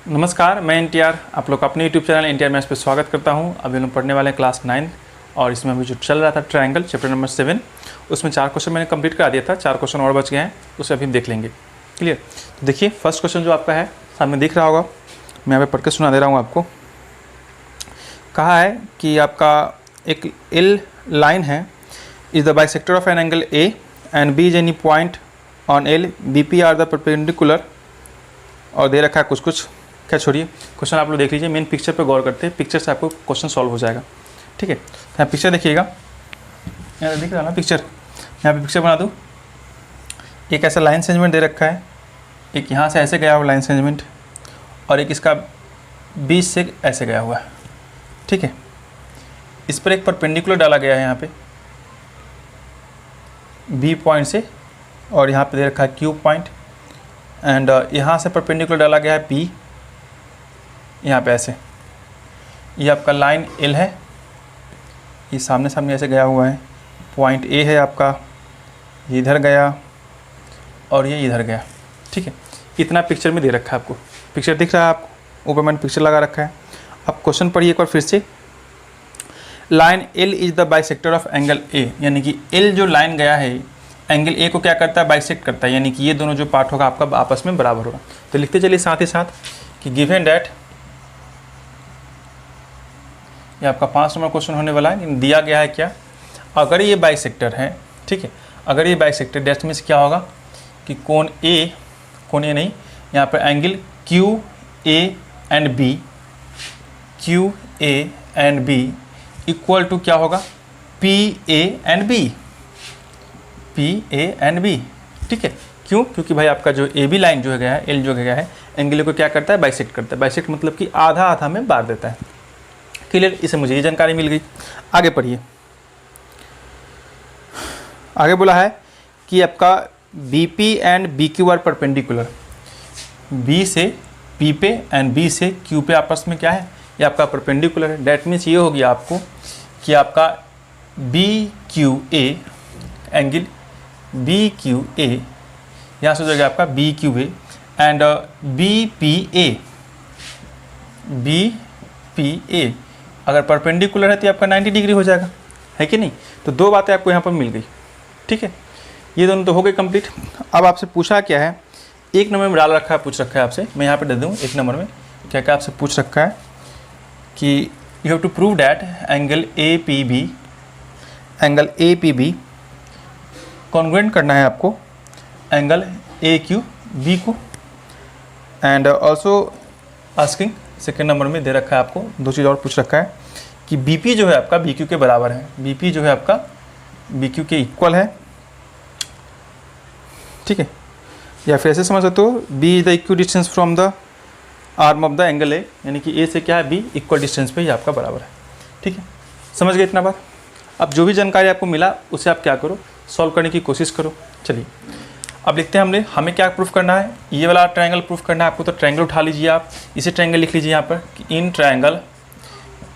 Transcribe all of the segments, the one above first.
नमस्कार, मैं एनटीआर आप लोग का अपने यूट्यूब चैनल एनटीआर मैथ्स पे स्वागत करता हूं। अभी हम पढ़ने वाले हैं क्लास 9 और इसमें अभी जो चल रहा था ट्रायंगल चैप्टर नंबर 7, उसमें 4 क्वेश्चन मैंने कंप्लीट करा दिया था। 4 क्वेश्चन और बच गए हैं, उसे अभी हम देख लेंगे। क्लियर? तो देखिए फर्स्ट क्वेश्चन जो आपका है सामने दिख रहा होगा, मैं यहाँ पे पढ़ के सुना दे रहा हूँ आपको। कहा है कि आपका एक एल लाइन है, is the bisector of an angle A and B is any point on L, B P are the perpendicular, और दे रखा है कुछ कुछ। क्या छोड़िए, क्वेश्चन आप लोग देख लीजिए, मेन पिक्चर पे गौर करते हैं, पिक्चर से आपको क्वेश्चन सॉल्व हो जाएगा। ठीक है, तो यहाँ पिक्चर देखिएगा, यहाँ दिख रहा है ना पिक्चर, यहाँ पे पिक्चर बना दूँ। एक ऐसा लाइन सेगमेंट दे रखा है, एक यहाँ से ऐसे गया हुआ लाइन सेगमेंट, और एक इसका बीच से ऐसे गया हुआ है। ठीक है, इस पर एक परपेंडिकुलर डाला गया है यहाँ पे बी पॉइंट से, और यहाँ पे दे रखा है क्यू पॉइंट, एंड यहाँ से परपेंडिकुलर डाला गया है पी, यहाँ पे ऐसे। ये आपका लाइन एल है, ये सामने सामने ऐसे गया हुआ है। पॉइंट ए है आपका, ये इधर गया और ये इधर गया। ठीक है, इतना पिक्चर में दे रखा है आपको। पिक्चर दिख रहा है आपको, ऊपर मैंने पिक्चर लगा रखा है। अब क्वेश्चन पढ़िए एक बार फिर से। Line L is the bisector of angle A, यानी कि एल जो लाइन गया है एंगल ए को क्या करता है, बाइसेक्ट करता है, यानी कि ये दोनों जो पार्ट होगा आपका आपस में बराबर होगा। तो लिखते चलिए साथ ही साथ कि गिवन डैट, ये आपका 5 नंबर क्वेश्चन होने वाला है। दिया गया है क्या, अगर ये बाइसेक्टर है, ठीक है, अगर ये बाइसेक्टर डेट मीन्स क्या होगा कि कोण ए नहीं, यहाँ पर angle Q A and B, Q A and B equal to क्या होगा, P A and B, P A and B. ठीक है, क्यों? क्योंकि भाई आपका जो ए बी लाइन जो है गया है, एल जो गया है, एंगल को क्या करता है, बाइसेक्ट करता है। बाइसेक्ट मतलब कि आधा आधा में बांट देता है। क्लियर? इसे मुझे ये जानकारी मिल गई। आगे पढ़िए, आगे बोला है कि आपका B P and B Q are perpendicular, B से पी पे एंड बी से क्यू पे आपस में क्या है, ये आपका परपेंडिकुलर है। डैट मीन्स ये हो गया आपको कि आपका B Q A, angle B Q A, यहाँ से हो जाएगा आपका B Q A, and B P A, B P A अगर परपेंडिकुलर है तो आपका 90 डिग्री हो जाएगा, है कि नहीं? तो दो बातें आपको यहाँ पर मिल गई। ठीक है, ये दोनों तो हो गए कंप्लीट। अब आपसे पूछा क्या है, एक नंबर में डाल रखा है, पूछ रखा है आपसे, मैं यहाँ पे दे दूँ एक नंबर में क्या क्या आपसे पूछ रखा है कि you have to prove that angle A P B, angle A P B congruent करना है आपको एंगल ए क्यू बी को, and also asking, second number में दे रखा है आपको दो चीज़ और पूछ रखा है कि बी पी जो है आपका बी क्यू के बराबर है, बी पी जो है आपका बी क्यू के इक्वल है। ठीक है, या फिर ऐसे समझ सकते हो, B is the equal distance from the arm of the angle A, यानी कि ए से क्या है, बी इक्वल डिस्टेंस पे ही आपका बराबर है। ठीक है, समझ गए इतना बात? अब जो भी जानकारी आपको मिला उसे आप क्या करो, सॉल्व करने की कोशिश करो। चलिए अब लिखते हैं हमें क्या प्रूफ करना है, ये वाला ट्रायंगल प्रूफ करना है आपको। तो ट्रायंगल उठा लीजिए आप, इसे ट्रायंगल लिख लीजिए यहाँ पर कि in triangle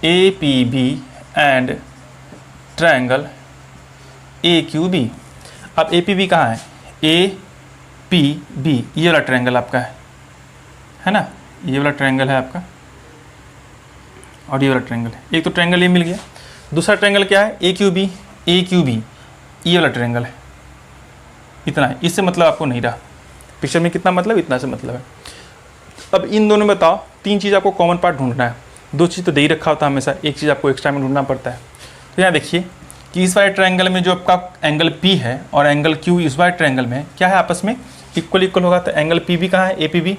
A P B and triangle A Q B. अब ए पी बी कहाँ है, ए पी बी ये वाला ट्रायंगल आपका है ना, ये वाला ट्रायंगल है आपका और ये वाला ट्रायंगल है। एक तो ट्रायंगल ये मिल गया, दूसरा ट्रायंगल क्या है, ए Q B, A Q B ये वाला ट्रायंगल है। इतना है, इससे मतलब आपको नहीं रहा पिक्चर में, कितना मतलब, इतना से मतलब है। अब इन दोनों में बताओ, तीन चीज़ आपको कॉमन पार्ट ढूंढना है, दो चीज़ तो दे ही रखा होता है हमेशा, एक चीज़ आपको एक्स्ट्रा में ढूंढना पड़ता है। तो यहाँ देखिए कि इस वाले ट्रायंगल में जो आपका एंगल पी है और एंगल क्यू इस वाले ट्रायंगल में क्या है, आपस में इक्वल होगा। तो एंगल पी बी कहाँ है, ए पी बी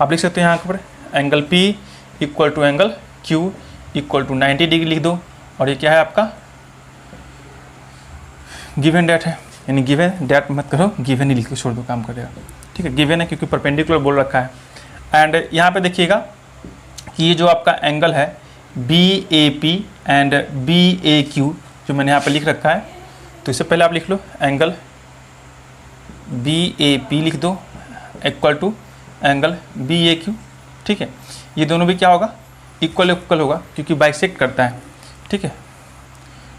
आप लिख सकते हो यहाँ पर, angle P equal to angle Q equal to 90 degree लिख दो। और ये क्या है आपका गिवन डैट है, यानी गिवन डैट मत करो, गिवन ही लिख के छोड़ दो, काम करेगा। ठीक है, गिवन है क्योंकि परपेंडिकुलर बोल रखा है। एंड यहाँ पे देखिएगा कि ये जो आपका एंगल है B A P and B A Q जो मैंने यहाँ पे लिख रखा है, तो इससे पहले आप लिख लो एंगल बी ए पी लिख दो equal to angle B A Q. ठीक है, ये दोनों भी क्या होगा, इक्वल होगा क्योंकि बाइसेक्ट करता है। ठीक है,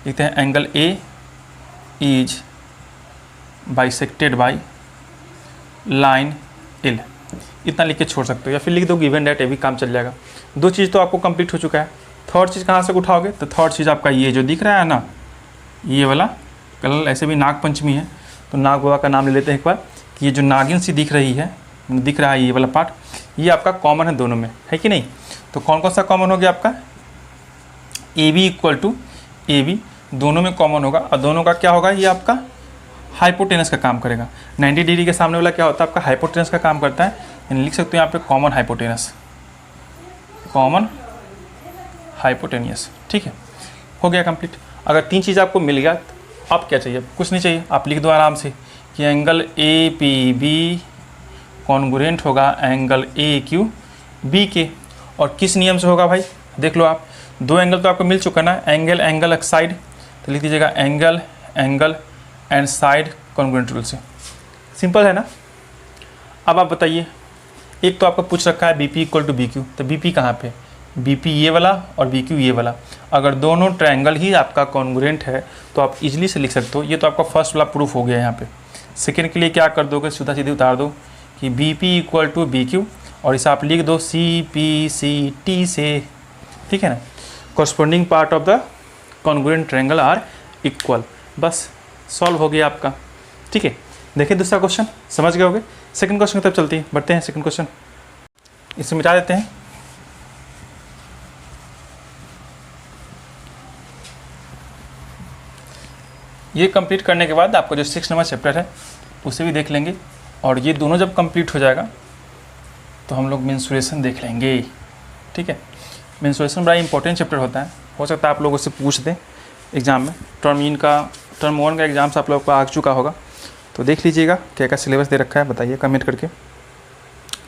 लिखते हैं angle A is bisected by line L. इतना लिख के छोड़ सकते हो, या फिर लिख दो गिवन डेट, ये भी काम चल जाएगा। 2 चीज़ तो आपको कंप्लीट हो चुका है। थर्ड चीज़ कहाँ से उठाओगे, तो थर्ड चीज़ आपका ये जो दिख रहा है ना, ये वाला कल ऐसे भी नाग पंचमी है तो नाग बाबा का नाम ले लेते हैं एक बार, कि ये जो नागिन सी दिख रही है, दिख रहा है ये वाला पार्ट, ये आपका कॉमन है दोनों में, है कि नहीं। तो कौन कौन सा कॉमन हो गया आपका, A B equal to A B, दोनों में कॉमन होगा, और दोनों का क्या होगा, ये आपका हाइपोटेनस का काम करेगा। 90 डिग्री के सामने वाला क्या होता है आपका, हाइपोटेनस का काम करता है, यानी लिख सकते हो यहाँ पे कॉमन हाइपोटेनस, कॉमन हाइपोटेनियस। ठीक है, हो गया कंप्लीट। अगर 3 चीज़ आपको मिल गया तो आप क्या चाहिए, कुछ नहीं चाहिए, आप लिख दो आराम से कि angle A P B congruent होगा एंगल ए क्यू बी के। और किस नियम से होगा भाई, देख लो आप, 2 एंगल तो आपको मिल चुका ना, एंगल एंगल साइड, तो लिख दीजिएगा angle angle and side congruent rule से। सिंपल है ना। अब आप बताइए, एक तो आपका पूछ रखा है B P equal to B Q, तो बी पी कहाँ पे, बी पी ये वाला और बी क्यू ये वाला। अगर दोनों ट्रायंगल ही आपका कॉन्ग्रुएंट है तो आप इजीली से लिख सकते हो। ये तो आपका फर्स्ट वाला प्रूफ हो गया यहाँ पे। सेकेंड के लिए क्या कर दोगे, सीधा सीधी उतार दो कि B P equal to B Q, और इसे आप लिख दो सी पी सी टी से। ठीक है ना, corresponding part of the congruent triangle are equal. बस सॉल्व हो गया आपका। ठीक है, देखिए दूसरा क्वेश्चन, समझ गए होगे। सेकंड क्वेश्चन की तरफ चलते हैं, बढ़ते हैं। सेकंड क्वेश्चन इसे मिटा देते हैं। ये कंप्लीट करने के बाद आपको जो 6 नंबर चैप्टर है उसे भी देख लेंगे, और ये दोनों जब कंप्लीट हो जाएगा तो हम लोग मेंस्ट्रुएशन देख लेंगे। ठीक है, मेंस्ट्रुएशन बड़ा इंपॉर्टेंट चैप्टर होता है, हो सकता है आप लोगों से पूछ दें एग्ज़ाम में। टर्म 1 का एग्ज़ाम से आप लोगों को आ चुका होगा, तो देख लीजिएगा क्या क्या सिलेबस दे रखा है, बताइए कमेंट करके।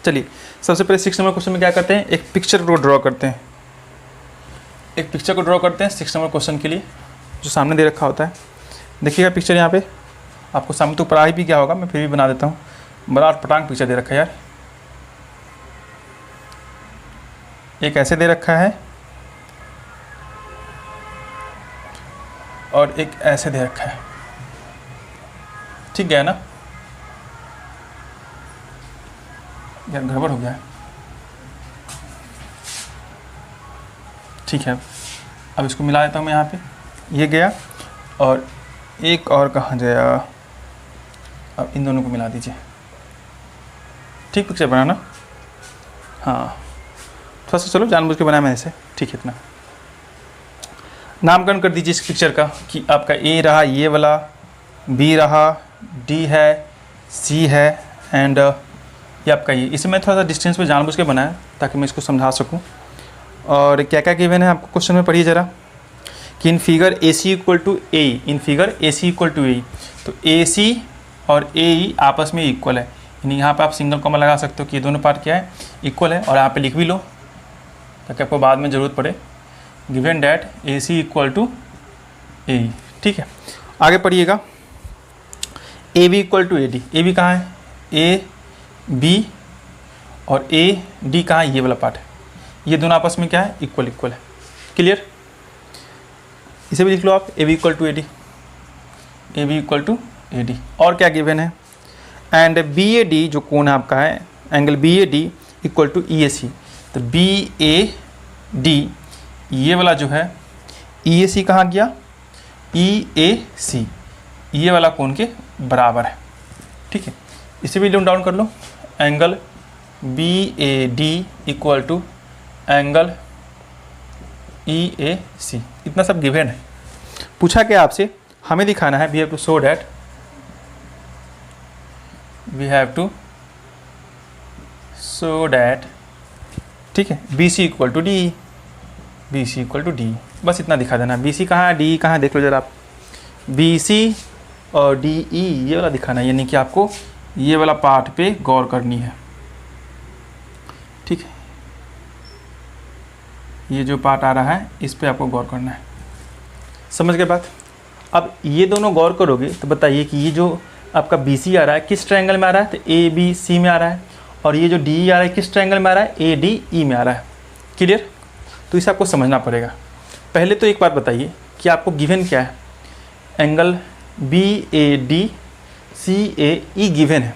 चलिए, सबसे पहले 6 नंबर क्वेश्चन में क्या करते हैं, एक पिक्चर को ड्रॉ करते हैं। एक पिक्चर को ड्रॉ करते हैं 6 नंबर क्वेश्चन के लिए, जो सामने दे रखा होता है। देखिएगा पिक्चर यहाँ पे आपको सामने तो पढ़ा ही भी क्या होगा, मैं फिर भी बना देता हूँ। बड़ा पटांग पिक्चर दे रखा है यार। एक ऐसे दे रखा है और एक ऐसे दे रखा है। ठीक है ना, यार गड़बड़ हो गया है। ठीक है, अब इसको मिला देता हूँ मैं यहाँ पे, ये गया और एक और कहाँ गया, अब इन दोनों को मिला दीजिए। ठीक पिक्चर बनाना, हाँ थोड़ा सा चलो जानबूझ के बनाया मैंने इसे। ठीक है, इतना नामकरण कर दीजिए इस पिक्चर का, कि आपका ए रहा ये वाला, बी रहा, डी है, सी है, एंड ये आपका ये। इसे मैं थोड़ा सा डिस्टेंस पे जानबूझ के बनाया ताकि मैं इसको समझा सकूं। और क्या क्या गिवन है आपको क्वेश्चन में, पढ़िए ज़रा, कि in figure A C equal to A, in figure A C equal to A, तो ए सी और ए ई आपस में इक्वल है। यानी यहाँ पे आप सिंगल कॉमा लगा सकते हो कि ये दोनों पार्ट क्या है, इक्वल है, और यहाँ पे लिख भी लो ताकि आपको बाद में ज़रूरत पड़े। Given that A C equal to A E. ठीक है, आगे पढ़िएगा। A B equal to A D, A B कहाँ है, ए बी, और ए डी कहाँ है, ये वाला पार्ट है। ये दोनों आपस में क्या है, इक्वल इक्वल है। क्लियर, इसे भी लिख लो आप, A B equal to A D, A B equal to A D. और क्या गिवन है, एंड बी ए डी जो कोण आपका है, angle B A D equal to E A C. तो बी ए डी ये वाला जो है, ई ए सी कहाँ गया, ई ए सी ये वाला कोण के बराबर है। ठीक है, इसे भी नोट डाउन कर लो, angle B A D equal to angle E A C. इतना सब गिवन है। पूछा क्या आपसे, हमें दिखाना है, we have to show that, we have to show that, ठीक है, B C equal to D, B C equal to D, बस इतना दिखा देना। बी सी कहाँ है, डी कहाँ है, देख लो जरा आप, बी सी और डी ई ये वाला दिखाना है, यानी कि आपको ये वाला पार्ट पे गौर करनी है। ठीक है, ये जो पार्ट आ रहा है इस पे आपको गौर करना है। समझ गए बात। अब ये दोनों गौर करोगे तो बताइए कि ये जो आपका बी सी आ रहा है किस ट्रायंगल में आ रहा है, तो ए बी सी में आ रहा है, और ये जो डी आ रहा है किस ट्रायंगल में आ रहा है, ए डी ई में आ रहा है। क्लियर, तो इसे आपको समझना पड़ेगा। पहले तो एक बात बताइए कि आपको गिवन क्या है, angle B A D C A E given है,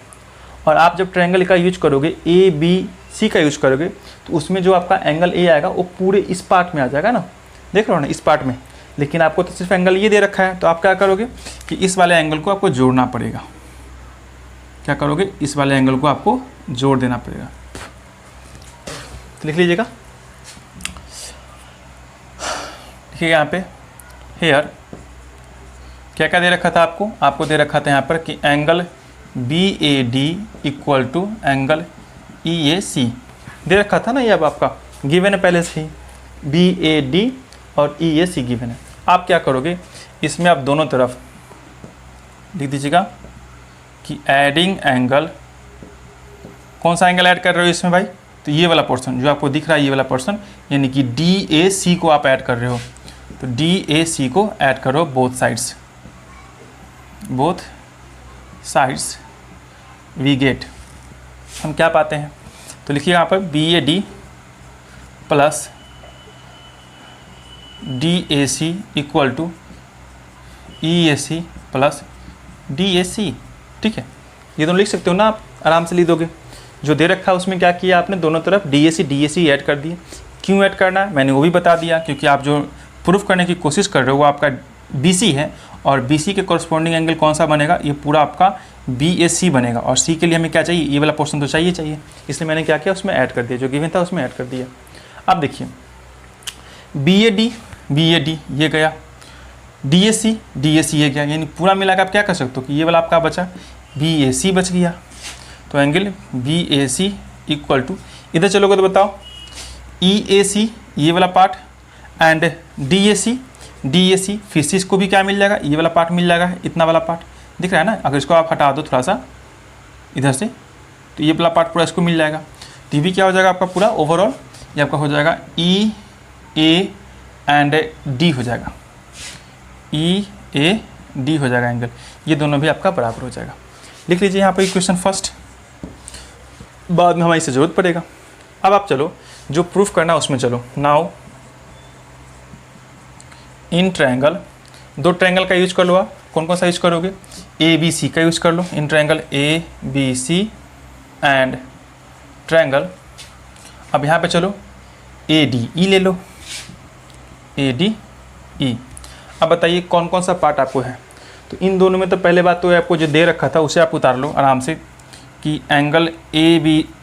और आप जब ट्रायंगल का यूज करोगे ABC का यूज करोगे तो उसमें जो आपका एंगल A आएगा वो पूरे इस पार्ट में आ जाएगा ना, देख रहे हो ना, इस पार्ट में। लेकिन आपको तो सिर्फ एंगल ये दे रखा है, तो आप क्या करोगे कि इस वाले एंगल को आपको जोड़ना पड़ेगा। क्या करोगे, इस वाले एंगल को आपको जोड़ देना पड़ेगा। तो लिख लीजिएगा, देखिए यहाँ पे हेयर क्या क्या दे रखा था आपको, आपको दे रखा था यहाँ पर कि angle BAD equal to angle EAC दे रखा था ना, ये अब आपका गिवन है पहले से ही, BAD और EAC गिवन है। आप क्या करोगे, इसमें आप दोनों तरफ लिख दीजिएगा कि एडिंग एंगल, कौन सा एंगल ऐड कर रहे हो इसमें भाई, तो ये वाला पोर्शन जो आपको दिख रहा है, ये वाला पोर्शन, यानी कि DAC को आप ऐड कर रहे हो। तो DAC को ऐड करो बोथ साइड्स वी गेट, हम क्या पाते हैं, तो लिखिए यहाँ पर BAD plus DAC equal to EAC plus DAC। ठीक है, ये दोनों लिख सकते हो ना आप, आराम से लिख दोगे। जो दे रखा है उसमें क्या किया आपने, दोनों तरफ DAC ऐड कर दिए। क्यों ऐड करना है मैंने वो भी बता दिया, क्योंकि आप जो प्रूफ करने की कोशिश कर रहे हो वो आपका BC है, और BC के कॉरस्पॉन्डिंग एंगल कौन सा बनेगा, ये पूरा आपका BAC बनेगा। और C के लिए हमें क्या चाहिए, ये वाला पोर्शन तो चाहिए, इसलिए मैंने क्या किया, उसमें ऐड कर दिया, जो गिवन था उसमें ऐड कर दिया। अब देखिए BAD ये गया, DAC ये गया, यानी पूरा मिला के आप क्या कर सकते हो कि ये वाला आपका बचा, BAC बच गया। तो एंगल BAC इक्वल टू, इधर चलोगे तो बताओ EAC ये वाला पार्ट एंड DAC फिर से इसको भी क्या मिल जाएगा, ये वाला पार्ट मिल जाएगा, इतना वाला पार्ट दिख रहा है ना। अगर इसको आप हटा दो थोड़ा सा इधर से, तो ये वाला पार्ट पूरा इसको मिल जाएगा। तो ये भी क्या हो जाएगा आपका पूरा ओवरऑल, ये आपका हो जाएगा EA एंड D हो जाएगा, EAD हो जाएगा एंगल, ये दोनों भी आपका बराबर हो जाएगा। लिख लीजिए यहाँ पर इक्वेशन फर्स्ट, बाद में हमारी इससे ज़रूरत पड़ेगा। अब आप चलो जो प्रूफ करना है उसमें चलो। नाउ इन ट्रायंगल, दो ट्रायंगल का यूज कर लो आप, कौन कौन सा यूज करोगे, ABC का यूज कर लो, in triangle ABC and triangle. अब यहाँ पे चलो ADE ले लो, ADE। अब बताइए कौन कौन सा पार्ट आपको है, तो इन दोनों में तो पहले बात तो आपको जो दे रखा था उसे आप उतार लो आराम से, कि angle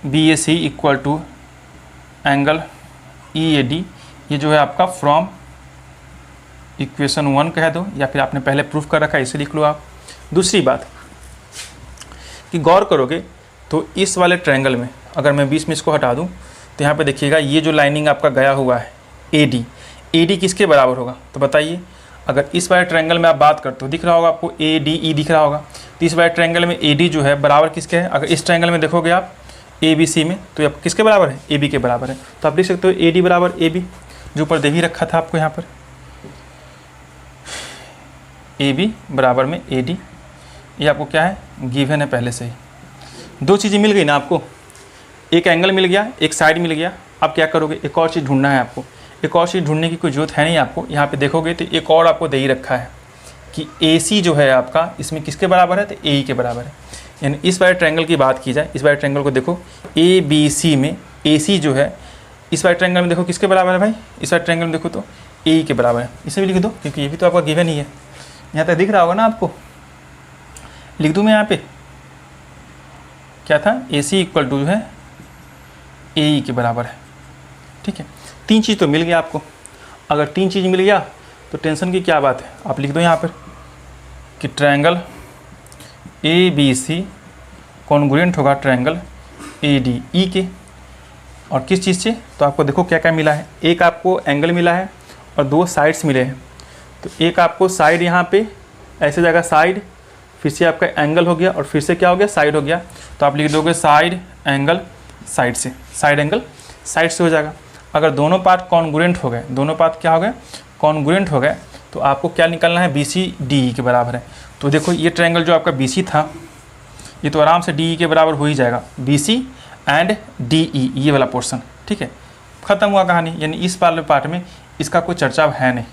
BAC equal to angle EAD, ये जो है आपका फ्रॉम इक्वेशन 1 कह दो, या फिर आपने पहले प्रूफ कर रखा है इसे लिख लो आप। दूसरी बात कि गौर करोगे तो इस वाले ट्रायंगल में अगर मैं बीच में इसको हटा दूं तो यहाँ पे देखिएगा ये जो लाइनिंग आपका गया हुआ है AD किसके बराबर होगा, तो बताइए। अगर इस वाले ट्रायंगल में आप बात करते हो, दिख रहा होगा आपको ADE दिख रहा होगा, तो इस वाले ट्रायंगल में AD जो है बराबर किसके है, अगर इस ट्रायंगल में देखोगे आप ABC में, तो आप किसके बराबर है, AB के बराबर है। तो आप लिख सकते हो AD बराबर AB, जो ऊपर दे ही रखा था आपको यहाँ पर, AB बराबर में AD, ये आपको क्या है गिवन है पहले से ही। दो चीज़ें मिल गई ना आपको, एक एंगल मिल गया, एक साइड मिल गया। अब क्या करोगे, एक और चीज़ ढूंढना है आपको। एक और चीज़ ढूंढने की कोई जरूरत है नहीं आपको, यहाँ पे देखोगे तो एक और आपको दे ही रखा है कि AC जो है आपका इसमें किसके बराबर है, तो AE के बराबर है। यानी इस वाले ट्रायंगल की बात की जाए, इस वाले ट्रायंगल को देखो ABC में AC जो है इस वाले ट्रायंगल में देखो किसके बराबर है भाई, इस वाले ट्रायंगल में देखो तो AE के बराबर है। इसे भी लिख दो क्योंकि ये भी तो आपका गिवन ही है, यहाँ तक दिख रहा होगा ना आपको। लिख दूँ मैं यहाँ पे क्या था, AC इक्वल टू जो है AE के बराबर है। ठीक है, तीन चीज़ तो मिल गया आपको। अगर तीन चीज़ मिल गया तो टेंशन की क्या बात है, आप लिख दो यहाँ पर कि ट्रायंगल ABC कॉन्ग्रुएंट होगा ट्रायंगल ADE के। और किस चीज़ से, तो आपको देखो क्या क्या मिला है, एक आपको एंगल मिला है और दो साइड्स मिले हैं। तो एक आपको साइड यहाँ पे ऐसे जगह साइड, फिर से आपका एंगल हो गया और फिर से क्या हो गया साइड हो गया। तो आप लिख दोगे साइड एंगल साइड से, साइड एंगल साइड से हो जाएगा। अगर दोनों पार्ट कॉन्ग्रुएंट हो गए, दोनों पार्ट क्या हो गए कॉन्ग्रुएंट हो गए, तो आपको क्या निकालना है, BC DE के बराबर है। तो देखो ये ट्रायंगल जो आपका BC था ये तो आराम से DE के बराबर हो ही जाएगा, BC एंड DE ये वाला पोर्शन। ठीक है, ख़त्म हुआ कहानी। यानी इस वाले पार्ट में इसका कोई चर्चा है नहीं,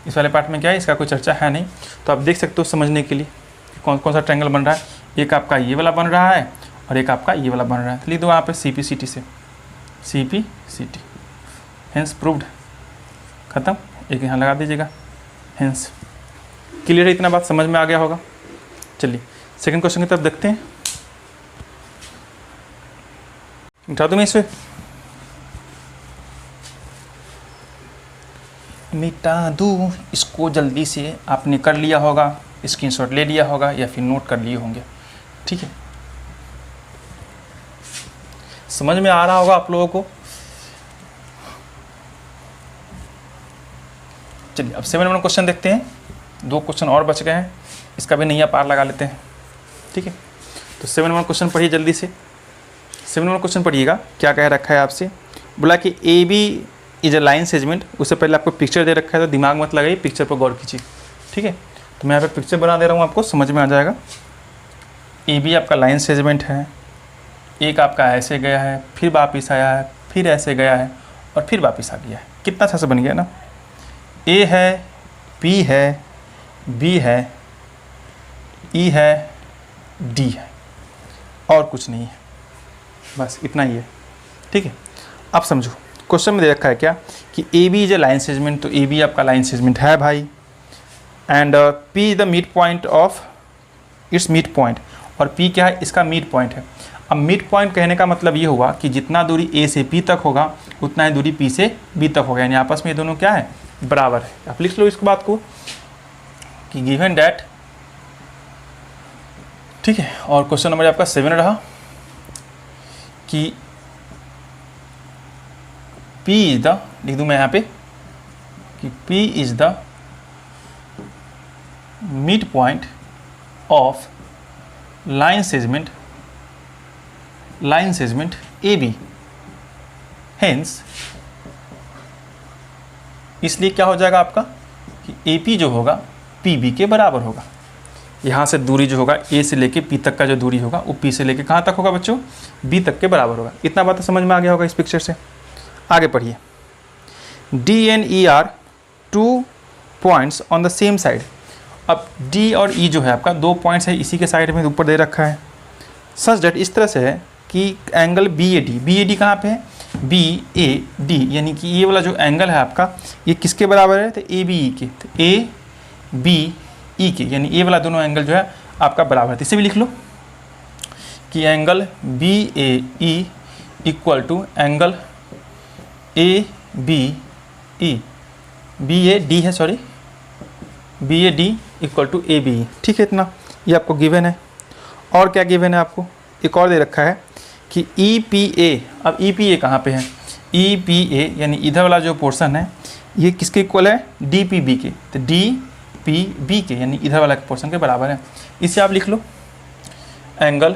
इस वाले पार्ट में क्या है इसका कोई चर्चा है नहीं। तो आप देख सकते हो समझने के लिए कौन कौन सा ट्रायंगल बन रहा है, एक आपका ये वाला बन रहा है और एक आपका ये वाला बन रहा है। तो लिख दो वहाँ पे CPCT से, CPCT, हेंस प्रूव्ड, खत्म। एक यहाँ लगा दीजिएगा, हेंस। क्लियर है? इतना बात समझ में आ गया होगा। चलिए सेकंड क्वेश्चन की तरफ देखते हैं। मिटा दूँ मैं इसे, मिटा दूँ इसको जल्दी से। आपने कर लिया होगा, स्क्रीनशॉट ले लिया होगा या फिर नोट कर लिए होंगे, ठीक है। समझ में आ रहा होगा आप लोगों को। चलिए अब 7 नंबर क्वेश्चन देखते हैं। 2 क्वेश्चन और बच गए हैं, इसका भी नैया पार लगा लेते हैं, ठीक है। तो 7 नंबर क्वेश्चन पढ़िए जल्दी से। 7 नंबर क्वेश्चन पढ़िएगा, क्या कह रखा है आपसे। बोला कि AB is a line segment. उससे पहले आपको पिक्चर दे रखा है, तो दिमाग मत लगाइए, पिक्चर पर गौर कीजिए, ठीक है। तो मैं यहाँ पे पिक्चर बना दे रहा हूँ, आपको समझ में आ जाएगा। AB आपका लाइन सेगमेंट है, एक आपका ऐसे गया है, फिर वापिस आया है, फिर ऐसे गया है और फिर वापस आ गया है। कितना अच्छा से बन गया ना। A है, P है, B है, E है, D है, और कुछ नहीं है, बस इतना ही है, ठीक है। अब समझो क्वेश्चन में दे रखा है क्या कि AB is a line segment. तो AB आपका लाइन सेगमेंट है भाई, and P is the mid point of its mid point, और P क्या है, इसका मिड पॉइंट है। अब मिड पॉइंट कहने का मतलब ये हुआ कि जितना दूरी A से P तक होगा उतना ही दूरी P से B तक होगा, यानी आपस में ये दोनों क्या है, बराबर है। आप लिख लो इस बात को कि गिवन डैट, ठीक है। और क्वेश्चन नंबर आपका 7 रहा कि P इज द, लिख दूं मैं यहाँ पे कि P is the mid point of line segment AB, hence इसलिए क्या हो जाएगा आपका कि AP जो होगा PB के बराबर होगा। यहाँ से दूरी जो होगा A से लेके P तक का जो दूरी होगा वो P से लेके कहाँ तक होगा बच्चों, B तक के बराबर होगा। इतना बात तो समझ में आ गया होगा इस पिक्चर से। आगे पढ़िए। D and E are 2 points on the same side. अब D और E जो है आपका 2 पॉइंट्स है, इसी के साइड में ऊपर दे रखा है। सच डेट इस तरह से है कि एंगल BAD कहाँ पे है, BAD, यानी कि ये वाला जो एंगल है आपका ये किसके बराबर है, तो ABE के, तो ABE के, यानी ये वाला दोनों एंगल जो है आपका बराबर है। इसे भी लिख लो कि angle BAE equal to angle ABE, BAD है, sorry, BAD equal to ABE, ठीक है। इतना ये आपको गिवन है। और क्या गिवन है आपको, एक और दे रखा है कि EPA। अब EPA कहाँ पे है, EPA यानी इधर वाला जो पोर्शन है ये किसके इक्वल है, DPB के, तो DPB के यानी इधर वाला पोर्शन के बराबर है। इसे आप लिख लो angle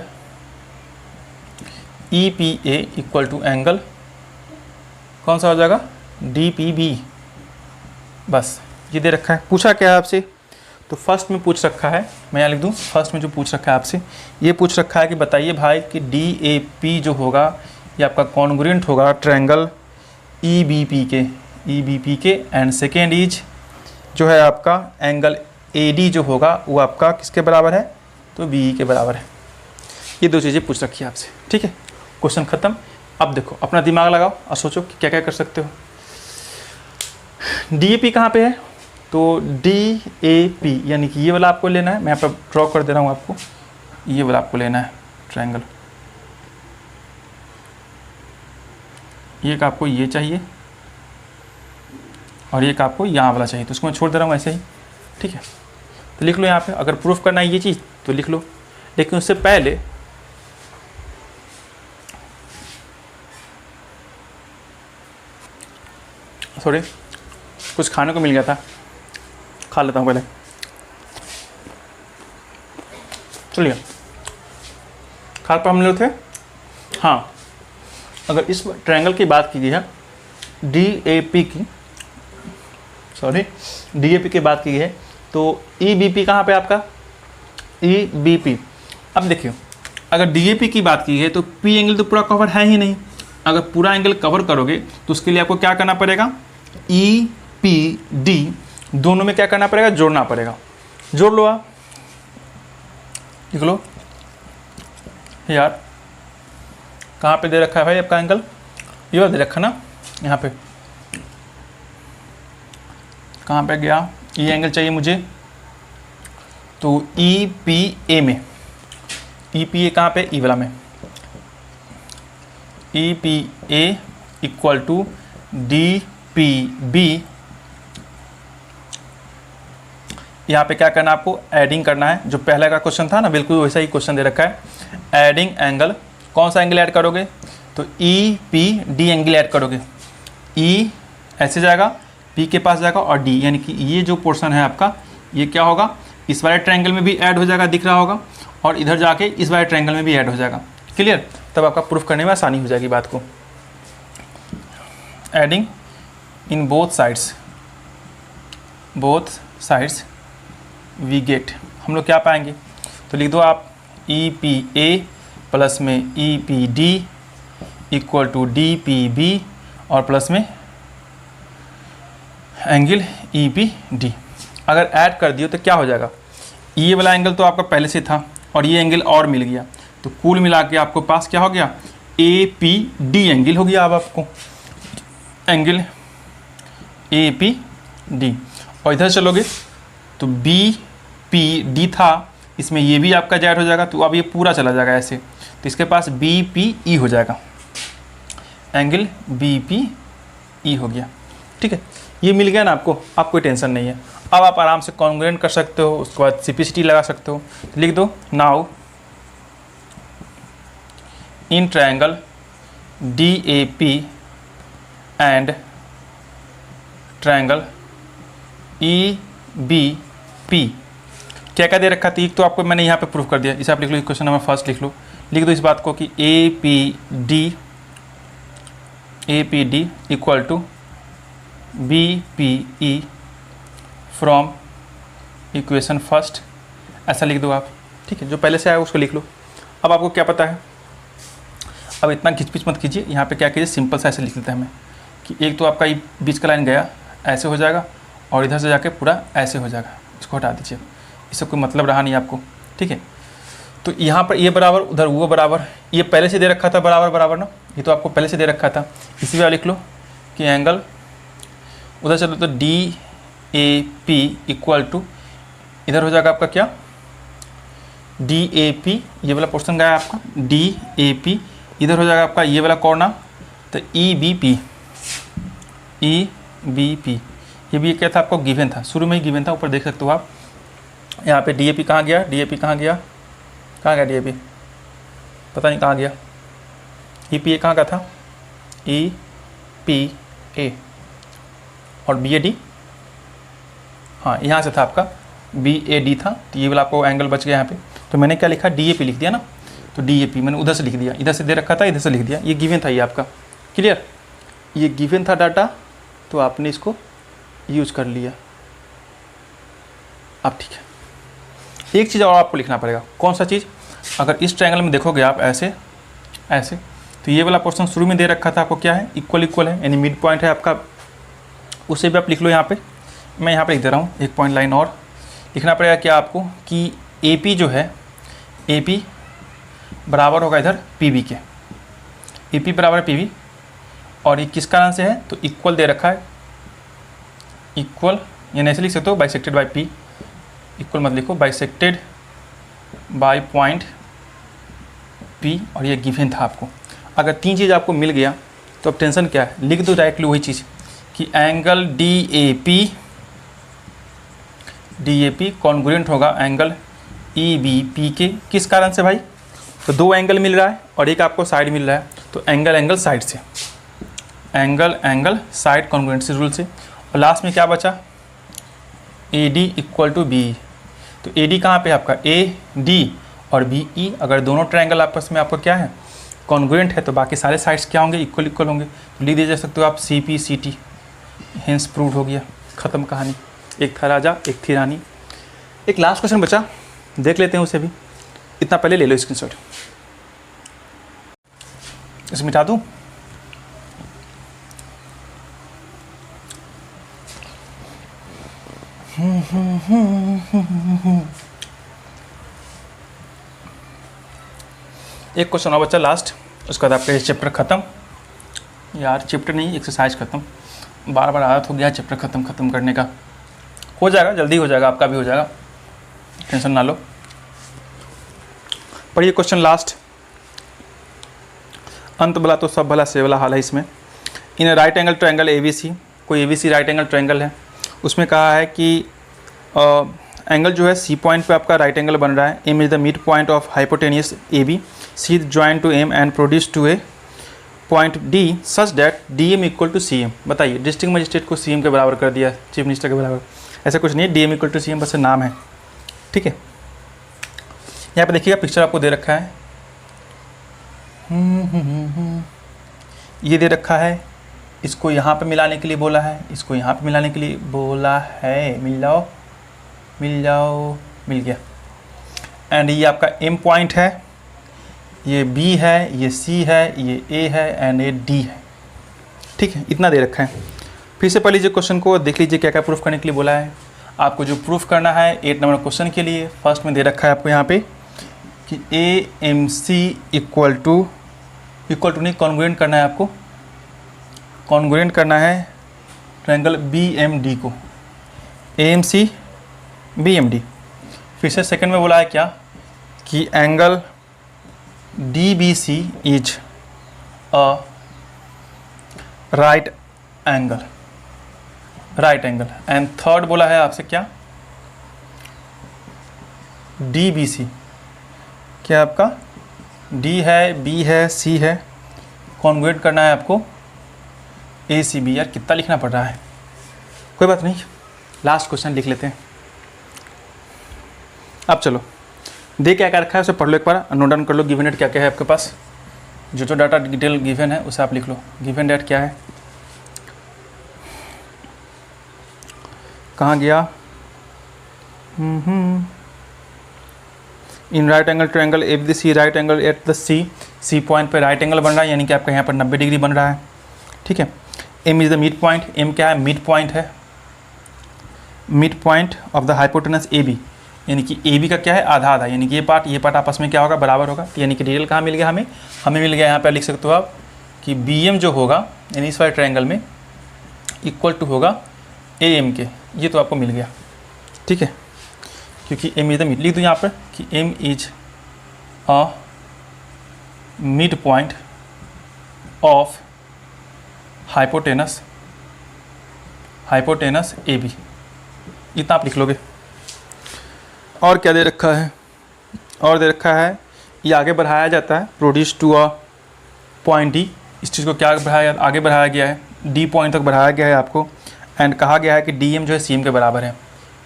EPA equal to angle कौन सा हो जाएगा, DPB। बस ये दे रखा है। पूछा क्या है आपसे, तो फर्स्ट में पूछ रखा है, मैं यहाँ लिख दूँ, फर्स्ट में जो पूछ रखा है आपसे ये पूछ रखा है कि बताइए भाई कि DAP जो होगा ये आपका कॉन्ग्रुएंट होगा ट्रायंगल EBP के, एंड सेकेंड इज जो है आपका एंगल AD जो होगा वो आपका किसके बराबर है, तो BE के बराबर है। ये 2 चीज़ें पूछ रखी है आपसे, ठीक है। क्वेश्चन ख़त्म। अब देखो अपना दिमाग लगाओ और सोचो कि क्या क्या कर सकते हो। DAP कहाँ पे है, तो DAP यानी कि ये वाला आपको लेना है, मैं यहाँ पर ड्रॉ कर दे रहा हूँ आपको, ये वाला आपको लेना है ट्रायंगल। एक आपको ये चाहिए और एक आपको यहाँ वाला चाहिए, तो उसको मैं छोड़ दे रहा हूँ ऐसे ही, ठीक है। तो लिख लो यहाँ पे, अगर प्रूफ करना है ये चीज़ तो लिख लो, लेकिन उससे पहले सॉरी कुछ खाने को मिल गया था, खा लेता हूँ पहले। चलिए खाल पर हम लोग थे। हाँ, अगर इस ट्रायंगल की बात की गई है DAP की बात की गई है, तो EBP कहाँ पे आपका, EBP। अब देखिए अगर DAP की बात की है तो P एंगल तो पूरा कवर है ही नहीं। अगर पूरा एंगल कवर करोगे तो उसके लिए आपको क्या करना पड़ेगा, EPD दोनों में क्या करना पड़ेगा, जोड़ना पड़ेगा। जोड़ लो आप, लिख लो यार कहाँ पे दे रखा है भाई आपका एंगल, ये वाला दे रखा ना, यहाँ पे कहाँ पे गया, ये एंगल चाहिए मुझे, तो ई पी ए में, ई पी ए कहाँ पे, ई वाला में, E P A equal to D P B. यहाँ पे क्या करना है आपको, एडिंग करना है, जो पहले का क्वेश्चन था ना बिल्कुल वैसा ही क्वेश्चन दे रखा है। एडिंग एंगल, कौन सा एंगल ऐड करोगे, तो ई पी डी एंगल ऐड करोगे, ई ऐसे जाएगा, पी के पास जाएगा और डी, यानी कि ये जो पोर्शन है आपका ये क्या होगा, इस वाले ट्रायंगल में भी ऐड हो जाएगा, दिख रहा होगा, और इधर जाके इस वाले ट्रायंगल में भी ऐड हो जाएगा। क्लियर, तब आपका प्रूफ करने में आसानी हो जाएगी बात को। Adding in both sides we get, हम लोग क्या पाएंगे, तो लिख दो आप ई पी ए प्लस में E P D equal to D P B और प्लस में एंगल ई पी डी। अगर ऐड कर दियो तो क्या हो जाएगा, ये वाला एंगल तो आपका पहले से था और ये एंगल और मिल गया, तो कुल मिला के आपको पास क्या हो गया, ए पी डी एंगल हो गया। अब आपको एंगल ए पी डी, और इधर चलोगे तो बी पी डी था, इसमें ये भी आपका ऐड हो जाएगा, तो अब ये पूरा चला जाएगा ऐसे, तो इसके पास बी पी ई हो जाएगा, एंगल बी पी ई हो गया। ठीक है, ये मिल गया ना आपको, आप कोई टेंशन नहीं है। अब आप आराम से कॉन्ग्रुएंट कर सकते हो, उसके बाद सिम्प्लिसिटी लगा सकते हो, तो लिख दो now in triangle D A P and triangle E B P, क्या क्या दे रखा था, एक तो आपको मैंने यहाँ पे प्रूफ कर दिया, इसे आप लिख लो, क्वेश्चन नंबर फर्स्ट लिख दो इस बात को कि A P D equal to B P E from equation first, ऐसा लिख दो आप। ठीक है, जो पहले से आया उसको लिख लो। अब आपको क्या पता है, अब इतना खिचपिच मत कीजिए, यहाँ पे क्या कीजिए, सिंपल सा ऐसे लिख लेते हैं हमें कि एक तो आपका ये बीच का लाइन गया ऐसे हो जाएगा और इधर से जाके पूरा ऐसे हो जाएगा, इसको हटा दीजिए, इससे कोई मतलब रहा नहीं आपको। ठीक है, तो यहाँ पर ये बराबर, उधर वो बराबर, ये पहले से दे रखा था बराबर ना, ये तो आपको पहले से दे रखा था, इसी में लिख लो कि एंगल उधर चलो तो D A P equal to, इधर हो जाएगा आपका क्या, डी ए पी, ये वाला पोर्शन गया आपका डी ए पी, इधर हो जाएगा आपका ये वाला कॉर्नर, तो ई बी पी, ये भी क्या था आपको गिवन था, शुरू में ही गिवन था, ऊपर देख सकते हो आप। यहाँ पे डी ए पी कहाँ गया, कहाँ गया डी ए पी, पता नहीं कहाँ गया, ई पी ए कहाँ का था, ई पी ए, और बी ए डी, हाँ यहाँ से था आपका बी ए डी था, तो ये वाला आपको एंगल बच गया यहाँ पे, तो मैंने क्या लिखा, डी ए पी लिख दिया ना, तो डी ए पी मैंने उधर से लिख दिया, इधर से दे रखा था इधर से लिख दिया, ये गिवन था ये आपका। क्लियर, ये गिवन था डाटा, तो आपने इसको यूज कर लिया। अब ठीक है, एक चीज़ और आपको लिखना पड़ेगा, कौन सा चीज़, अगर इस ट्रायंगल में देखोगे आप ऐसे ऐसे, तो ये वाला पोर्शन शुरू में दे रखा था आपको क्या है, इक्वल है, यानी मिड पॉइंट है आपका, उसे भी आप लिख लो यहाँ पे, मैं यहाँ पे लिख दे रहा हूँ, एक पॉइंट लाइन और लिखना पड़ेगा क्या आपको कि ए पी जो है, ए पी बराबर होगा इधर पी बी के, ए पी बराबर पी बी, और ये किस कारण से है, तो इक्वल दे रखा है, इक्वल यानी ऐसे लिख सकते हो, बाइसेक्टेड बाय पी, इक्वल मत लिखो, बाइसेक्टेड बाय पॉइंट पी, और ये गिवन था आपको। अगर तीन चीज़ आपको मिल गया तो अब टेंशन क्या है, लिख दो डायरेक्टली वही चीज़ कि angle D A P congruent होगा एंगल ई बी पी के, किस कारण से भाई, तो दो एंगल मिल रहा है और एक आपको साइड मिल रहा है, तो एंगल साइड से, एंगल साइड कॉन्ग्रुएंसी रूल से, और लास्ट में क्या बचा, A D equal to B, तो ए डी कहाँ पे है आपका, ए डी और बी ई, अगर दोनों ट्रायंगल आपस में आपका क्या है, कॉन्ग्रुएंट है, तो बाकी सारे साइड्स क्या होंगे, इक्वल होंगे, तो लिख दे सकते हो आप C P C T, hence prove हो गया, ख़त्म कहानी। एक था राजा एक थी रानी। एक लास्ट क्वेश्चन बचा, देख लेते हैं उसे भी, इतना पहले ले लो स्क्रीनशॉट, इसे मिटा दूँ, एक क्वेश्चन और बच्चा लास्ट, उसके बाद आपका ये चैप्टर ख़त्म। यार चैप्टर नहीं, एक्सरसाइज ख़त्म। बार बार आदत हो गया चैप्टर ख़त्म करने का। हो जाएगा, जल्दी हो जाएगा, आपका भी हो जाएगा, टेंशन ना लो। पढ़िए क्वेश्चन लास्ट। अंत भला तो सब भला से भला हाल है इसमें। In right angle triangle ABC, कोई ABC राइट एंगल ट्रायंगल है, उसमें कहा है कि एंगल जो है C पॉइंट पे आपका राइट एंगल बन रहा है। M is the mid point of hypotenuse AB, C join to M and produce to a point D such that DM equal to CM। बताइए, डिस्ट्रिक्ट मजिस्ट्रेट को CM के बराबर कर दिया, चीफ मिनिस्टर के बराबर, ऐसा कुछ नहीं है, DM इक्वल टू CM बस नाम है, ठीक है। यहाँ पे देखिएगा पिक्चर आपको दे रखा है, ये दे रखा है, इसको यहाँ पे मिलाने के लिए बोला है, इसको यहाँ पे मिलाने के लिए बोला है, मिल जाओ, मिल गया। एंड ये आपका M पॉइंट है, ये B है, ये C है, ये A है एंड ये D है, ठीक है। इतना दे रखा है। फिर से पढ़ लीजिए क्वेश्चन को, देख लीजिए क्या क्या प्रूफ करने के लिए बोला है। आपको जो प्रूफ करना है 8 नंबर क्वेश्चन के लिए, फर्स्ट में दे रखा है आपको यहाँ पे कि AMC इक्वल टू नहीं, कॉन्ग्रुएंट करना है आपको, कॉन्ग्रुएंट करना है ट्रायंगल BMD को, AMC BMD। फिर से सेकंड में बोला है क्या कि angle DBC is a right angle, and third बोला है आपसे क्या, DBC क्या आपका D है, B है, C है, कॉन्ग्रुएंट करना है आपको ACB। यार कितना लिखना पड़ रहा है, कोई बात नहीं, लास्ट क्वेश्चन लिख लेते हैं। अब चलो दे क्या क्या रखा है उसे पढ़ लो एक बार, नोट डाउन कर लो, गिवन डेट क्या क्या है आपके पास, जो डाटा डिटेल गिवन है उसे आप लिख लो। गिवन डेट क्या है, कहाँ गया, in right angle triangle ABC right angle at the C point पे राइट एंगल बन रहा है, यानी कि आपका यहाँ पर 90 डिग्री बन रहा है, ठीक है। M is the mid point, M क्या है, मिड पॉइंट है, mid point of the hypotenuse AB, यानी कि AB का क्या है, आधा, यानी कि ये पार्ट आपस में क्या होगा, बराबर होगा। तो यानी कि डिटेल कहाँ मिल गया हमें मिल गया, यहाँ पर लिख सकते हो आप कि BM जो होगा यानी इस वाले ट्रायंगल में इक्वल टू होगा AM के, ये तो आपको मिल गया, ठीक है, क्योंकि M इज द मिड। लिख दो यहाँ पर कि M is a mid point of hypotenuse AB, इतना आप लिख लोगे। और क्या दे रखा है, और दे रखा है ये आगे बढ़ाया जाता है, produce to a point D, इस चीज़ को क्या आगे बढ़ाया गया है, D पॉइंट तक बढ़ाया गया है आपको। एंड कहा गया है कि DM जो है CM के बराबर है,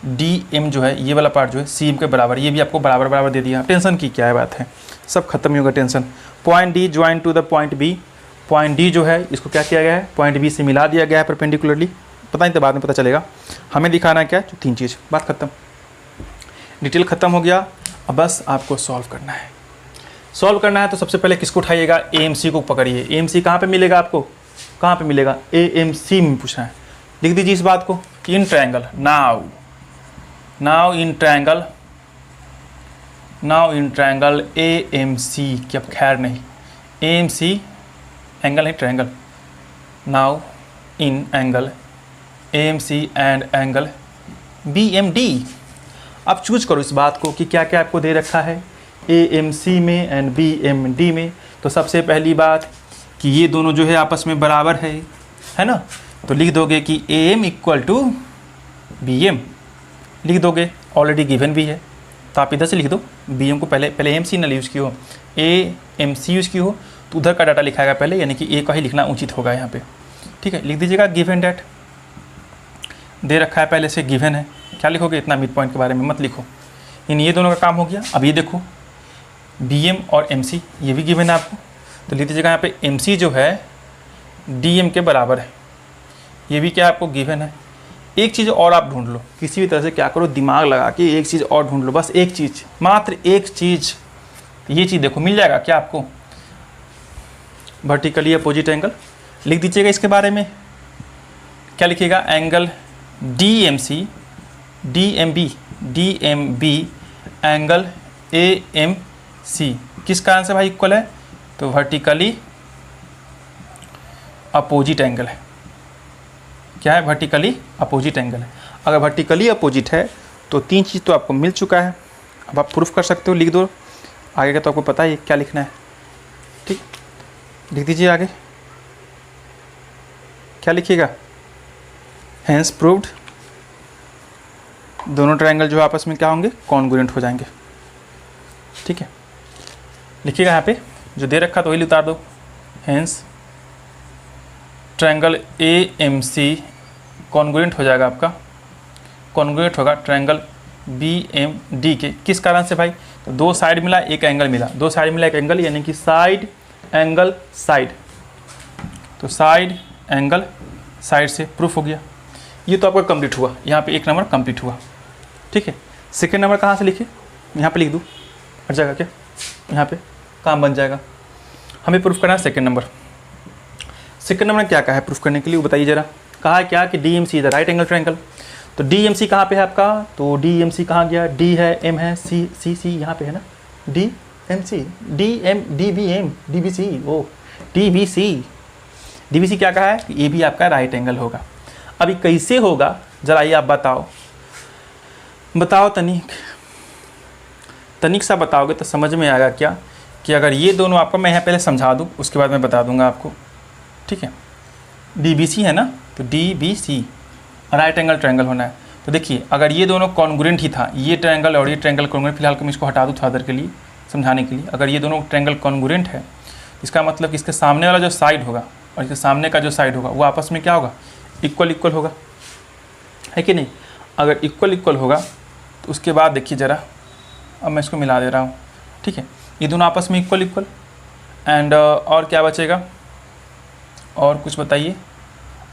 DM जो है ये वाला पार्ट जो है CM के बराबर, ये भी आपको बराबर दे दिया। टेंशन की क्या बात है, सब खत्म ही होगा tension. Point D join to the point B, point D जो है इसको क्या किया गया है, पॉइंट B से मिला दिया गया है परपेंडिकुलरली, पता नहीं तो बाद में पता चलेगा। हमें दिखाना है क्या, जो 3 चीज़, बात खत्म, डिटेल खत्म हो गया। अब बस आपको सॉल्व करना है। सॉल्व करना है तो सबसे पहले किसको उठाइएगा, AMC को पकड़िए। AMC कहाँ पे मिलेगा आपको, कहाँ पे मिलेगा, AMC में पूछना है। लिख दीजिए इस बात को कि in triangle, now in triangle AMC की, अब खैर नहीं, AMC एंगल है triangle, now in angle AMC and angle BMD। अब चूज करो इस बात को कि क्या क्या आपको दे रखा है AMC में एंड BMD में। तो सबसे पहली बात कि ये दोनों जो है आपस में बराबर है ना, तो लिख दोगे कि AM इक्वल टू BM लिख दोगे, ऑलरेडी गिवन भी है तो आप इधर से लिख दो। BM को पहले AMC ना यूज़ की हो, AMC यूज़ की हो तो उधर का डाटा लिखाएगा पहले, यानी कि A का ही लिखना उचित होगा यहाँ पे, ठीक है। लिख दीजिएगा गिवन डेट दे रखा है, पहले से गिवन है, क्या लिखोगे, इतना मिड पॉइंट के बारे में मत लिखो, इन ये दोनों का काम हो गया। अब ये देखो BM और MC ये भी गिवन है आपको, तो लिख दीजिएगा यहाँ पे MC जो है DM के बराबर है, ये भी क्या आपको गिवन है। एक चीज़ और आप ढूंढ लो, किसी भी तरह से क्या करो, दिमाग लगा के एक चीज़ और ढूंढ लो, बस एक चीज़, मात्र एक चीज़। ये चीज़ देखो मिल जाएगा क्या आपको, वर्टिकली अपोजिट एंगल। लिख दीजिएगा इसके बारे में, क्या लिखिएगा, एंगल DMB एंगल AMC किस कारण से भाई इक्वल है, तो वर्टिकली अपोजिट एंगल है। क्या है? वर्टिकली अपोजिट एंगल है। अगर वर्टिकली अपोजिट है तो 3 चीज़ तो आपको मिल चुका है। अब आप प्रूफ कर सकते हो, लिख दो। आगे का तो आपको पता ही क्या लिखना है, ठीक, लिख दीजिए आगे। क्या लिखिएगा? हेंस प्रूव्ड, दोनों ट्रायंगल जो आपस में क्या होंगे? कॉन्ग्रुएंट हो जाएंगे। ठीक है, लिखिएगा यहाँ पे जो दे रखा तो वही उतार दो। हेंस ट्रायंगल AMC कॉन्ग्रुएंट हो जाएगा आपका, कॉन्ग्रुएंट होगा ट्रायंगल BMD के। किस कारण से भाई? तो 2 साइड मिला, एक एंगल मिला, 2 साइड मिला एक एंगल, यानी कि साइड एंगल साइड। तो साइड एंगल साइड से प्रूफ हो गया। ये तो आपका कंप्लीट हुआ, यहाँ पे 1 नंबर कंप्लीट हुआ। ठीक है, सेकेंड नंबर कहाँ से लिखे? यहाँ पे लिख दूँ, हर जगह क्या यहाँ पे काम बन जाएगा। हमें प्रूफ करना है सेकेंड नंबर। सेकेंड नंबर ने क्या कहा है प्रूफ करने के लिए, वो बताइए जरा। कहा है क्या कि DMC is the right angle triangle. तो DMC कहाँ पे है आपका? तो DMC कहाँ गया? D है, M है, C यहाँ पे है ना, DMC, DM, DBM, DBC, ओ DBC क्या कहा है कि ये भी आपका राइट एंगल होगा। अभी कैसे होगा जरा ये आप बताओ तनिक सा बताओगे तो समझ में आएगा क्या कि अगर ये दोनों आपको, मैं यहाँ पहले समझा दूँ उसके बाद मैं बता दूंगा आपको। ठीक है, DBC है ना, तो DBC राइट एंगल ट्रायंगल होना है। तो देखिए अगर ये दोनों कॉन्ग्रुएंट ही था, ये ट्रायंगल और ये ट्रायंगल कॉन्ग्रुएंट, फिलहाल मैं इसको हटा दूँ थोड़ा देर के लिए समझाने के लिए। अगर ये दोनों ट्रायंगल कॉन्ग्रुएंट है, इसका मतलब कि इसके सामने वाला जो साइड होगा और इसके सामने का जो साइड होगा वो आपस में क्या होगा? इक्वल होगा, है कि नहीं? अगर इक्वल होगा तो उसके बाद देखिए ज़रा, अब मैं इसको मिला दे रहा हूँ। ठीक है, ये दोनों आपस में इक्वल एंड और क्या बचेगा? और कुछ बताइए।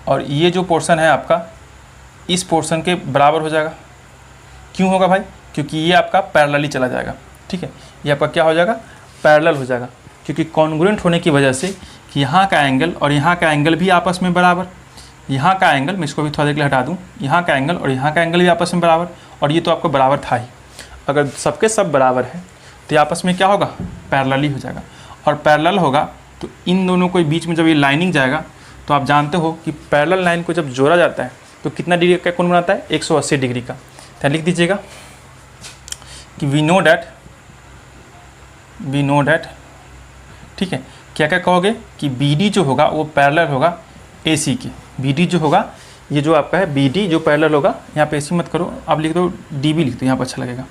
और ये जो पोर्शन है आपका इस पोर्शन के बराबर हो जाएगा। क्यों होगा भाई? क्योंकि ये आपका पैरेलली चला जाएगा। ठीक है, ये आपका क्या हो जाएगा? पैरेलल हो जाएगा, क्योंकि कॉन्ग्रुएंट होने की वजह से कि यहाँ का एंगल और यहाँ का एंगल भी आपस में बराबर। यहाँ का एंगल, मैं इसको भी थोड़ा देर के लिए हटा दूँ, यहाँ का एंगल और यहाँ का एंगल भी आपस में बराबर, और ये तो आपको बराबर था ही। अगर सबके सब बराबर है तो ये आपस में क्या होगा? पैरेलली हो जाएगा। और पैरेलल होगा तो इन दोनों के बीच में जब ये लाइनिंग जाएगा तो आप जानते हो कि पैरेलल लाइन को जब जोड़ा जाता है तो कितना डिग्री का कोण बनाता है? 180 डिग्री का। तो लिख दीजिएगा कि वी नो डैट। ठीक है, क्या क्या कहोगे कि BD जो होगा वो पैरेलल होगा AC के। BD जो होगा, ये जो आपका है BD जो पैरेलल होगा, यहाँ पे AC मत करो, आप लिख दो DB लिख दो, यहाँ पर अच्छा लगेगा।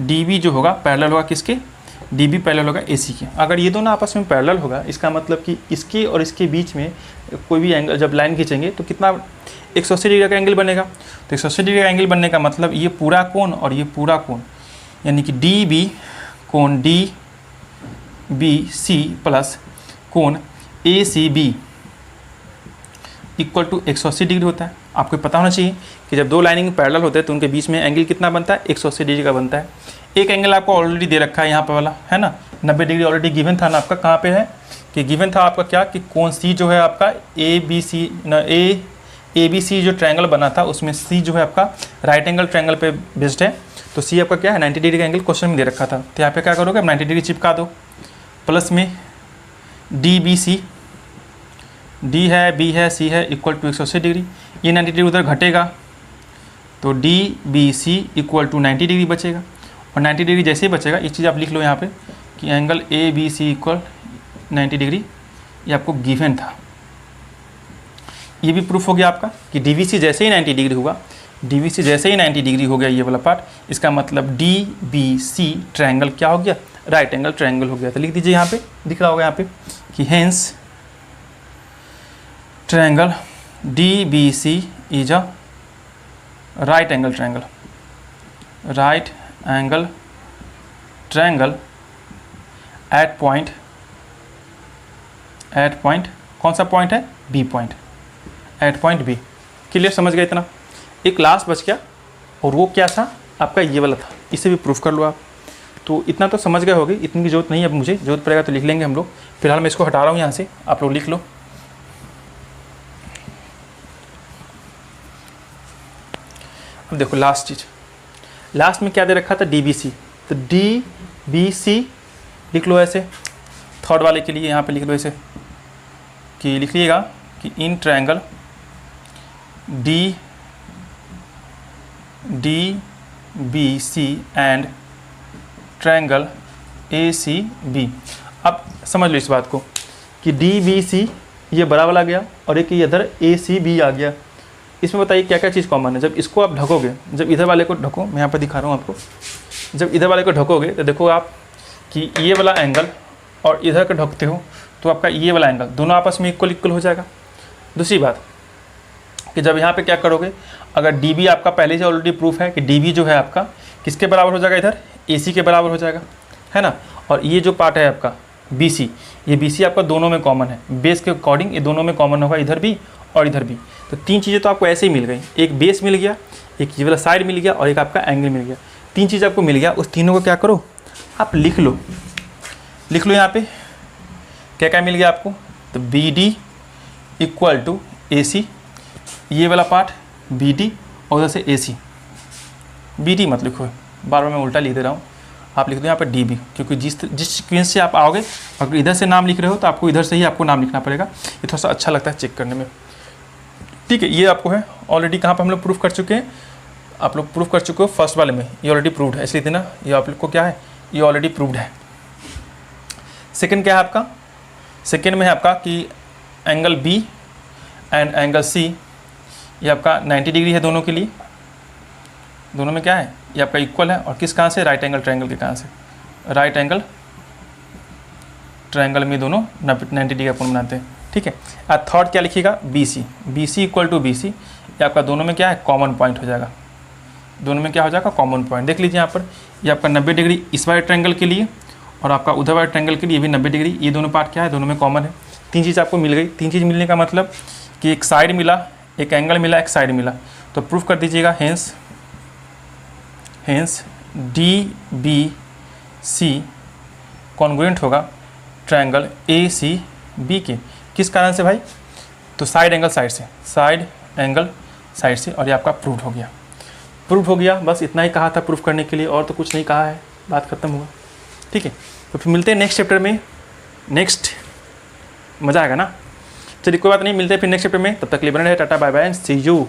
DB जो होगा पैरेलल होगा किसके? DB पैरेलल होगा AC के। अगर ये दोनों आपस में पैरेलल होगा, इसका मतलब कि इसके और इसके बीच में कोई भी एंगल जब लाइन खींचेंगे तो कितना 180 डिग्री का एंगल बनेगा। तो 180 डिग्री का एंगल बनने का मतलब ये पूरा कोण और ये पूरा कोण, यानी कि DB कोण DBC प्लस कोण ACB इक्वल टू 180 डिग्री होता है। आपको पता होना चाहिए कि जब दो लाइनिंग पैरेलल होते हैं तो उनके बीच में एंगल कितना बनता है? 180 डिग्री का बनता है। एक एंगल आपको ऑलरेडी दे रखा है यहाँ पे वाला, है ना, 90 डिग्री ऑलरेडी गिवन था ना आपका। कहाँ पे है कि गिवन था आपका क्या कि कोण C जो है आपका ABC जो ट्रायंगल बना था उसमें C जो है आपका राइट एंगल ट्रायंगल पे बेस्ड है। तो C आपका क्या है? 90 डिग्री का एंगल क्वेश्चन में दे रखा था। तो यहाँ पे क्या करोगे? 90 डिग्री चिपका दो, प्लस में DBC, D है, B है, C है, इक्वल टू 180 डिग्री। ये 90 डिग्री उधर घटेगा तो DBC इक्वल टू 90 डिग्री बचेगा। और 90 डिग्री जैसे ही बचेगा, एक चीज़ आप लिख लो यहाँ पे कि एंगल ABC इक्वल 90 डिग्री, ये आपको गिवन था। ये भी प्रूफ हो गया आपका कि DBC जैसे ही 90 डिग्री हुआ, DBC जैसे ही 90 डिग्री हो गया ये वाला पार्ट, इसका मतलब DBC ट्रायंगल क्या हो गया? राइट एंगल ट्रायंगल हो गया। तो लिख दीजिए यहाँ पे, दिख रहा होगा यहाँ पे कि hence triangle DBC is a right angle triangle. Right angle triangle at point कौन सा पॉइंट है? B point, at point B। Clear, समझ गए इतना? एक लास्ट बच गया और वो क्या था आपका? ये वाला था। इसे भी प्रूफ कर लो आप। तो इतना तो समझ गए होगे, इतनी की जरूरत नहीं है। अब मुझे जरूरत पड़ेगा तो लिख लेंगे हम लोग। फिलहाल मैं इसको हटा रहा हूँ यहाँ से, आप लोग लिख लो। अब देखो लास्ट चीज़, लास्ट में क्या दे रखा था? DBC। तो DBC लिख लो ऐसे, थर्ड वाले के लिए यहाँ पे लिख लो ऐसे कि लिख लीजिएगा कि in triangle DBC and triangle ACB। अब समझ लो इस बात को कि DBC ये बड़ा वाला गया और एक ये इधर ACB आ गया। इसमें बताइए क्या क्या चीज़ कॉमन है। जब इसको आप ढकोगे, जब इधर वाले को ढको, मैं यहाँ पर दिखा रहा हूँ आपको, जब इधर वाले को ढकोगे तो देखो आप कि ये वाला एंगल और इधर का ढकते हो तो आपका ये वाला एंगल दोनों आपस में इक्वल हो जाएगा। दूसरी बात कि जब यहाँ पे क्या करोगे, अगर DB आपका पहले से ऑलरेडी प्रूफ है कि DB जो है आपका किसके बराबर हो जाएगा, इधर AC के बराबर हो जाएगा, है ना। और ये जो पार्ट है आपका BC, ये BC आपका दोनों में कॉमन है, बेस के अकॉर्डिंग ये दोनों में कॉमन होगा, इधर भी और इधर भी। तो तीन चीज़ें तो आपको ऐसे ही मिल गई, एक बेस मिल गया, एक ये वाला साइड मिल गया और एक आपका एंगल मिल गया। तीन चीज़ आपको मिल गया, उस तीनों को क्या करो आप लिख लो यहाँ पे क्या क्या मिल गया आपको। तो BD इक्वल टू AC, ये वाला पार्ट BD और उधर से AC। BD मत लिखो, बार बार मैं उल्टा लिख दे रहा हूँ, आप लिख दो यहाँ पर DB, क्योंकि जिस सीक्वेंस से आप आओगे, अगर इधर से नाम लिख रहे हो तो आपको इधर से ही आपको नाम लिखना पड़ेगा। ये थोड़ा सा अच्छा लगता है चेक करने में, ठीक है। ये आपको है ऑलरेडी कहाँ पर हम लोग प्रूफ कर चुके हैं, आप लोग प्रूफ कर चुके हो फर्स्ट वाले में, ये ऑलरेडी प्रूव्ड है, इसलिए ना ये आप लोग को क्या है, ये ऑलरेडी प्रूव्ड है। सेकंड क्या है आपका, सेकंड में है आपका कि angle B and angle C ये आपका 90 डिग्री है दोनों के लिए, दोनों में क्या है ये आपका इक्वल है। और किस कहाँ से, राइट एंगल ट्रायंगल के कहाँ से, राइट एंगल ट्रायंगल में दोनों 90 डिग्री अपन बनाते हैं, ठीक है। और थर्ड क्या लिखिएगा, BC इक्वल टू BC, ये आपका दोनों में क्या है कॉमन पॉइंट हो जाएगा, दोनों में क्या हो जाएगा कॉमन पॉइंट। देख लीजिए यहाँ पर ये आपका 90 डिग्री इस वाले ट्रायंगल के लिए और आपका उधर वाले ट्रायंगल के लिए भी 90 डिग्री, ये दोनों पार्ट क्या है दोनों में कॉमन है। तीन चीज़ आपको मिल गई। तीन चीज़ मिलने का मतलब कि एक साइड मिला, एक एंगल मिला, एक साइड मिला, तो प्रूफ कर दीजिएगा। हेंस DBC कॉन्ग्रुएंट होगा ट्रायंगल ACB के। किस कारण से भाई, तो साइड एंगल साइड से, साइड एंगल साइड से, और ये आपका प्रूफ हो गया। बस इतना ही कहा था प्रूफ करने के लिए, और तो कुछ नहीं कहा है, बात खत्म हुआ, ठीक है। तो फिर मिलते हैं नेक्स्ट चैप्टर में, नेक्स्ट मज़ा आएगा ना। चलिए कोई बात नहीं, मिलते हैं फिर नेक्स्ट चैप्टर में, तब तक के लिए बने रहे, tata bye bye and see you.